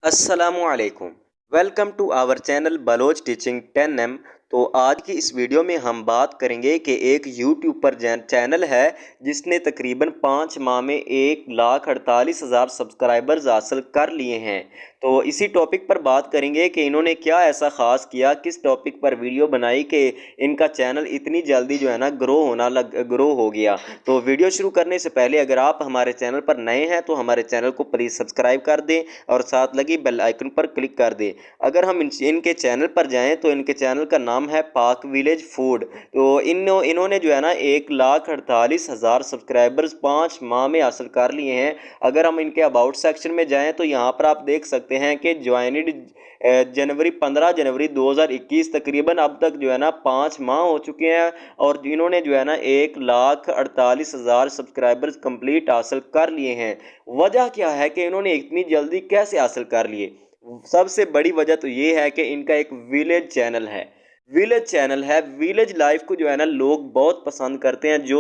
अस्सलामुअलैकुम। Welcome to our channel Baloch teaching 10M। तो आज की इस वीडियो में हम बात करेंगे कि एक यूट्यूब पर चैनल है जिसने तकरीबन 5 माह में 1,48,000 सब्सक्राइबर्स हासिल कर लिए हैं। तो इसी टॉपिक पर बात करेंगे कि इन्होंने क्या ऐसा ख़ास किया, किस टॉपिक पर वीडियो बनाई कि इनका चैनल इतनी जल्दी जो है ना ग्रो हो गया। तो वीडियो शुरू करने से पहले अगर आप हमारे चैनल पर नए हैं तो हमारे चैनल को प्लीज़ सब्सक्राइब कर दें और साथ लगी बेल आइकन पर क्लिक कर दें। अगर हम इनके चैनल पर जाएं तो इनके चैनल का नाम है पाक विलेज फूड। तो इन्होंने जो है ना 1,48,000 सब्सक्राइबर्स 5 माह में हासिल कर लिए हैं। अगर हम इनके अबाउट सेक्शन में जाएं तो यहाँ पर आप देख सकते हैं कि ज्वाइनिड 15 जनवरी 2021 तकरीबन अब तक जो है ना 5 माह हो चुके हैं और इन्होंने जो है ना 1,48,000 सब्सक्राइबर्स कंप्लीट हासिल कर लिए हैं। वजह क्या है कि इन्होंने इतनी जल्दी कैसे हासिल कर लिए? सबसे बड़ी वजह तो ये है कि इनका एक विलेज चैनल है। विलेज लाइफ को जो है ना लोग बहुत पसंद करते हैं। जो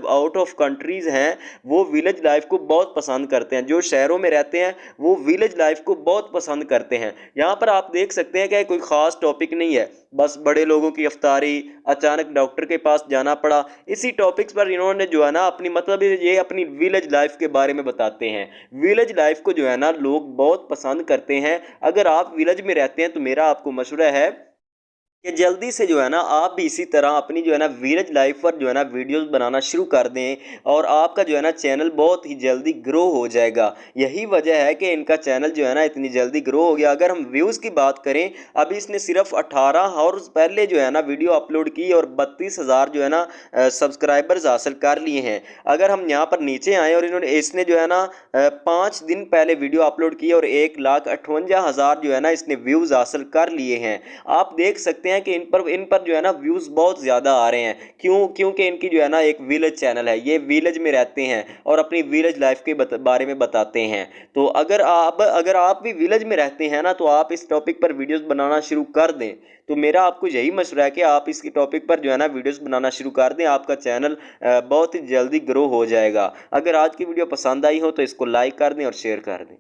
आउट ऑफ कंट्रीज़ हैं वो विलेज लाइफ को बहुत पसंद करते हैं। जो शहरों में रहते हैं वो विलेज लाइफ को बहुत पसंद करते हैं। यहाँ पर आप देख सकते हैं कि कोई ख़ास टॉपिक नहीं है, बस बड़े लोगों की अफ्तारी, अचानक डॉक्टर के पास जाना पड़ा, इसी टॉपिक्स पर इन्होंने जो है ना अपनी मतलब ये अपनी विलेज लाइफ के बारे में बताते हैं। विलेज लाइफ को जो है ना लोग बहुत पसंद करते हैं। अगर आप विलेज में रहते हैं तो मेरा आपको मशवरा है कि जल्दी से जो है ना आप भी इसी तरह अपनी जो है ना विलेज लाइफ पर जो है ना वीडियोस बनाना शुरू कर दें और आपका जो है ना चैनल बहुत ही जल्दी ग्रो हो जाएगा। यही वजह है कि इनका चैनल जो है ना इतनी जल्दी ग्रो हो गया। अगर हम व्यूज़ की बात करें, अभी इसने सिर्फ 18 आवर्स पहले जो है ना वीडियो अपलोड की और 32,000 जो है ना सब्सक्राइबर्स हासिल कर लिए हैं। अगर हम यहाँ पर नीचे आएँ और इसने जो है ना 5 दिन पहले वीडियो अपलोड की और 1,58,000 जो है ना इसने व्यूज़ हासिल कर लिए हैं। आप देख सकते हैं कि इन पर जो है ना व्यूज़ बहुत ज़्यादा आ रहे हैं। क्योंकि इनकी जो है ना एक विलेज चैनल है, ये विलेज में रहते हैं और अपनी विलेज लाइफ के बारे में बताते हैं। तो अगर आप भी विलेज में रहते हैं ना तो आप इस टॉपिक पर वीडियोस बनाना शुरू कर दें। तो मेरा आपको यही मशवरा है कि आप इसकी टॉपिक पर जो है ना वीडियोस बनाना शुरू कर दें। आपका चैनल बहुत ही जल्दी ग्रो हो जाएगा। अगर आज की वीडियो पसंद आई हो तो इसको लाइक कर दें और शेयर कर दें।